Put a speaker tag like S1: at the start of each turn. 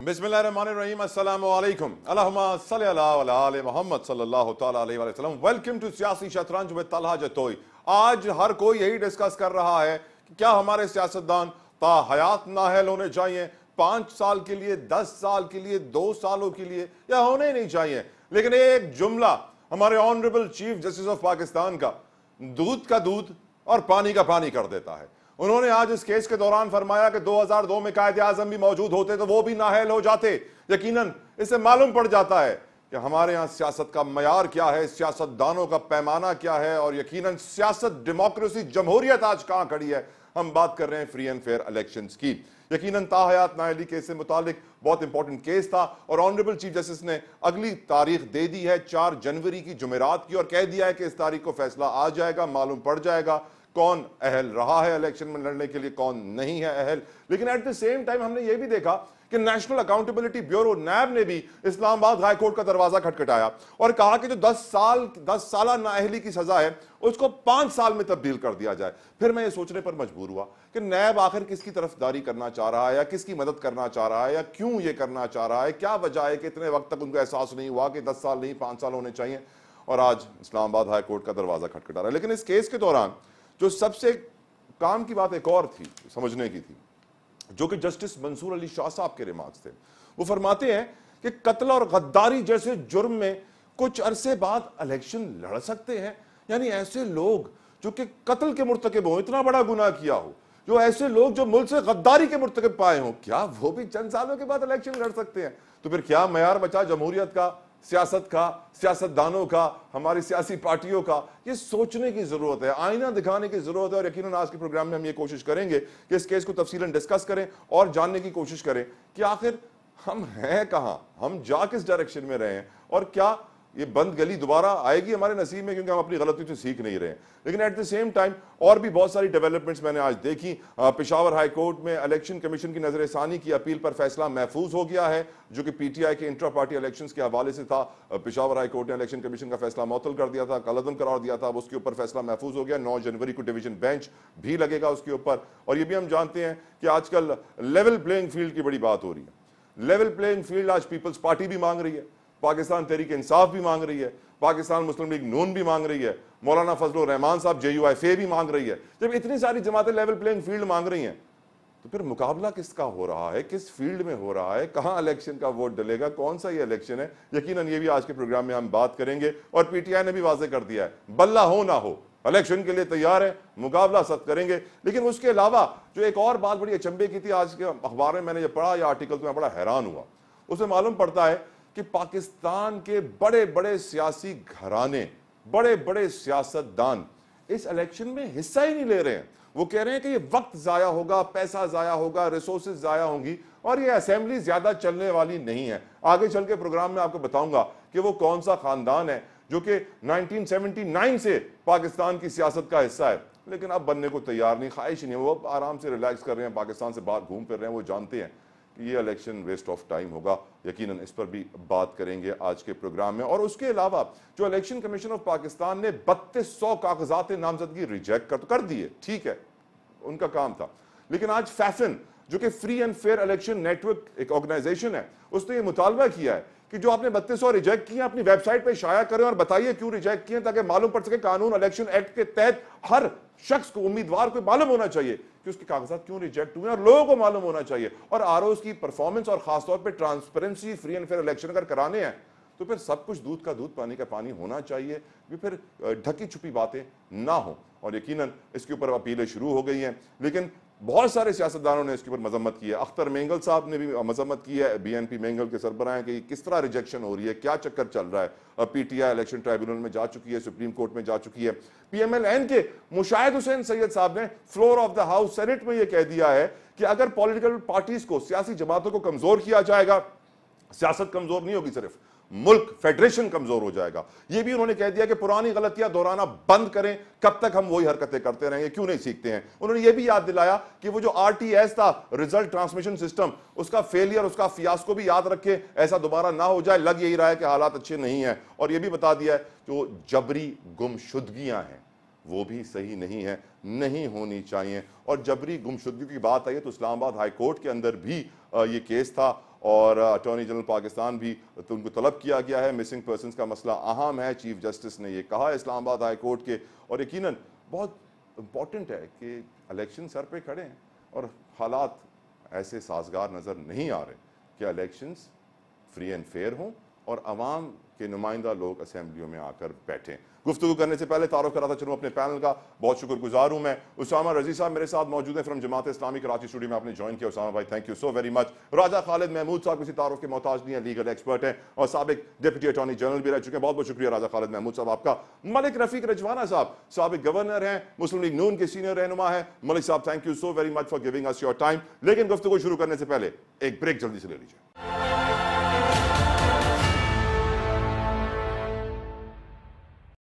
S1: बिस्मिल्लाहिर्रहमानिर्रहीम, अस्सलामु अलैकुम, अल्लाहुम्मा सल्ली अला आले मोहम्मद सल्लल्लाहु तआला अलैहि वसल्लम। वेलकम टू सियासी शतरंज विद तलहा जतोई। आज हर कोई यही डिस्कस कर रहा है कि क्या हमारे सियासतदान ता हयात नाअहल होने चाहिए, 5 साल के लिए, 10 साल के लिए, 2 सालों के लिए, या होने ही नहीं चाहिए। लेकिन एक जुमला हमारे honourable chief justice of Pakistan का दूध का दूध और पानी का पानी कर देता है। उन्होंने आज इस केस के दौरान फरमाया कि 2002 में कायदे आजम भी मौजूद होते तो वो भी नाअहल हो जाते। यकीनन इससे मालूम पड़ जाता है कि हमारे यहाँ सियासत का मयार क्या है, सियासतदानों का पैमाना क्या है, और यकीनन सियासत, डेमोक्रेसी, जमहूरियत आज कहां खड़ी है। हम बात कर रहे हैं फ्री एंड फेयर इलेक्शंस की। यकीनन ताहयात नाअहली केस से मुतालिक बहुत इंपॉर्टेंट केस था और ऑनरेबल चीफ जस्टिस ने अगली तारीख दे दी है 4 जनवरी की, जुमेरात की, और कह दिया है कि इस तारीख को फैसला आ जाएगा, मालूम पड़ जाएगा कौन अहल रहा है इलेक्शन में लड़ने के लिए, कौन नहीं है अहल। लेकिन एट द सेम टाइम हमने यह भी देखा कि नेशनल अकाउंटेबिलिटी ब्यूरो नैब ने भी इस्लामाबाद हाई कोर्ट का दरवाजा खटखटाया और कहा कि जो 10 साल नाअहली की सजा है उसको 5 साल में तब्दील कर दिया जाए। फिर मैं ये सोचने पर मजबूर हुआ कि नैब आखिर किसकी तरफदारी करना चाह रहा है, या किसकी मदद करना चाह रहा है, या क्यों ये करना चाह रहा है, क्या वजह है कि इतने वक्त तक उनको एहसास नहीं हुआ कि 10 साल नहीं 5 साल होने चाहिए, और आज इस्लामाबाद हाई कोर्ट का दरवाजा खटखटा रहा है। लेकिन इस केस के दौरान जो सबसे काम की बात एक और थी, समझने की थी, जो कि जस्टिस मंसूर अली शाह साहब के रिमार्क्स थे। वो फरमाते हैं कि कत्ल और गद्दारी जैसे जुर्म में कुछ अरसे बाद इलेक्शन लड़ सकते हैं। यानी ऐसे लोग जो कि कत्ल के मुर्तकिब हो, इतना बड़ा गुनाह किया हो, जो ऐसे लोग जो मुल्क से गद्दारी के मुर्तकिब पाए हों, क्या वो भी चंद सालों के बाद इलेक्शन लड़ सकते हैं? तो फिर क्या मयार बचा जमहूरियत का, सियासत का, सियासतदानों का, हमारी सियासी पार्टियों का? ये सोचने की जरूरत है, आईना दिखाने की जरूरत है। और यकीनन आज के प्रोग्राम में हम ये कोशिश करेंगे कि इस केस को तफसीलन डिस्कस करें और जानने की कोशिश करें कि आखिर हम हैं कहां, हम जा किस डायरेक्शन में रहे हैं, और क्या ये बंद गली दोबारा आएगी हमारे नसीब में, क्योंकि हम अपनी गलतियों से सीख नहीं रहे हैं। लेकिन एट द सेम टाइम और भी बहुत सारी डेवलपमेंट्स मैंने आज देखी। पेशावर हाई कोर्ट में इलेक्शन कमीशन की नजरसानी की अपील पर फैसला महफूज हो गया है, जो कि पीटीआई के इंट्रा पार्टी इलेक्शंस के हवाले से था। पेशावर हाई कोर्ट ने इलेक्शन कमीशन का फैसला मुअत्तल कर दिया था, कलअदम करार दिया था, उसके ऊपर फैसला महफूज हो गया। 9 जनवरी को डिवीजन बेंच भी लगेगा उसके ऊपर। और ये भी हम जानते हैं कि आजकल लेवल प्लेइंग फील्ड की बड़ी बात हो रही है। लेवल प्लेइंग फील्ड आज पीपल्स पार्टी भी मांग रही है, पाकिस्तान तहरीक इंसाफ भी मांग रही है, पाकिस्तान मुस्लिम लीग नून भी मांग रही है, मौलाना फजलुर रहमान साहब JUIFA भी मांग रही है। जब इतनी सारी जमातें लेवल प्लेइंग फील्ड मांग रही हैं, तो फिर मुकाबला किसका हो रहा है, किस फील्ड में हो रहा है, कहां इलेक्शन का वोट डलेगा, कौन सा ये इलेक्शन है? यकीनन ये भी आज के प्रोग्राम में हम बात करेंगे। और पीटीआई ने भी वाजे कर दिया है, बल्ला हो ना हो, इलेक्शन के लिए तैयार है, मुकाबला सख्त करेंगे। लेकिन उसके अलावा जो एक और बात बड़ी अचंभे की थी, आज के अखबार में मैंने ये पढ़ा, यह आर्टिकल तो मैं बड़ा हैरान हुआ। उसमें मालूम पड़ता है कि पाकिस्तान के बड़े बड़े सियासी घराने, बड़े बड़े सियासतदान इस इलेक्शन में हिस्सा ही नहीं ले रहे हैं। वो कह रहे हैं कि ये वक्त जाया होगा, पैसा जाया होगा, रिसोर्सेज जाया होंगी, और ये असेंबली ज्यादा चलने वाली नहीं है। आगे चल के प्रोग्राम में आपको बताऊंगा कि वो कौन सा खानदान है जो कि 1979 से पाकिस्तान की सियासत का हिस्सा है, लेकिन अब बनने को तैयार नहीं, ख्वाहिश नहीं है। वो आराम से रिलैक्स कर रहे हैं, पाकिस्तान से बाहर घूम फिर रहे हैं। वो जानते हैं कि ये इलेक्शन वेस्ट ऑफ टाइम होगा। यकीनन इस पर भी बात करेंगे आज के प्रोग्राम में। और उसके अलावा जो इलेक्शन कमीशन ऑफ पाकिस्तान ने 3200 कागजात नामजदगी रिजेक्ट कर दिए, ठीक है, उनका काम था। लेकिन आज फैफिन, जो कि free and fair election network एक ऑर्गेनाइजेशन है, उसने ये मुतालबा किया है कि जो आपने 3200 रिजेक्ट किए अपनी वेबसाइट पे शाया करें और बताइए क्यों रिजेक्ट किए, ताकि मालूम पड़ सके। कानून इलेक्शन एक्ट के तहत हर शख्स को, उम्मीदवार को मालूम होना चाहिए कि उसके कागजात क्यों रिजेक्ट हुए, और लोगों को मालूम होना चाहिए। और आरओज़ की परफॉर्मेंस और खासतौर पर transparency, free and fair election अगर कराने हैं तो फिर सब कुछ दूध का दूध पानी का पानी होना चाहिए, भी फिर ढकी छुपी बातें ना हो। और यकीनन इसके ऊपर अपीलें शुरू हो गई हैं, लेकिन बहुत सारे सियासतदानों ने इसके ऊपर मजम्मत की है। अख्तर मेंगल साहब ने भी मजम्मत की है, BNP मेंगल के सरबराह हैं, कि किस तरह रिजेक्शन हो रही है, क्या चक्कर चल रहा है। पीटीआई इलेक्शन ट्राइब्यूनल में जा चुकी है, सुप्रीम कोर्ट में जा चुकी है। PMLN के मुशाहिद हुसैन सैयद साहब ने floor of the house senate में यह कह दिया है कि अगर पॉलिटिकल पार्टीज को, सियासी जमातों को कमजोर किया जाएगा, सियासत कमजोर नहीं होगी, सिर्फ मुल्क, फेडरेशन कमजोर हो जाएगा। यह भी उन्होंने कह दिया कि पुरानी गलतियां दोहराना बंद करें, कब तक हम वही हरकतें करते रहेंगे, क्यों नहीं सीखते हैं। उन्होंने यह भी याद दिलाया कि वो जो RTS था, रिजल्ट ट्रांसमिशन सिस्टम, उसका फेलियर, उसका फियास्को भी याद रखें, ऐसा दोबारा ना हो जाए। लग यही रहा है कि हालात अच्छे नहीं है। और यह भी बता दिया है जो जबरी गुमशुदगियां हैं वो भी सही नहीं है, नहीं होनी चाहिए। और जबरी गुमशुदगी की बात आई है तो इस्लामाबाद हाई कोर्ट के अंदर भी ये केस था और अटॉर्नी जनरल पाकिस्तान भी तो उनको तलब किया गया है। मिसिंग पर्सनस का मसला अहम है, चीफ जस्टिस ने ये कहा इस्लामाबाद हाई कोर्ट के। और यकीनन बहुत इंपॉर्टेंट है कि इलेक्शन सर पे खड़े हैं और हालात ऐसे साजगार नज़र नहीं आ रहे कि इलेक्शंस फ्री एंड फेयर हों और अवाम के नुमाइंदा लोग असम्बलियों में आकर बैठें। गुफ्तगू करने से पहले तारुफ कराता चलूँ अपने पैनल का। बहुत शुक्रगुजार हूँ मैं। उसामा रजी साहब मेरे साथ मौजूद हैं फ्रॉम जमात इस्लामी कराची स्टूडियो में, आपने ज्वाइन किया। उसामा भाई thank you so very much. Raja Khalid Mahmood साहब किसी तारुफ के मोहताज नहीं है, लीगल एक्सपर्ट हैं और साबिक डिप्टी अटॉर्नी जनरल भी रह चुके हैं। बहुत बहुत शुक्रिया राजा खालिद महमूद साहब आपका। मलिक रफीक रजवाना साहब साबिक गवर्नर हैं, मुस्लिम लीग नून के सीनियर रहनुमा है। मलिक साहब thank you so very much for giving us your time. लेकिन गुफ्तगू शुरू करने से पहले एक ब्रेक जल्दी से ले लीजिए।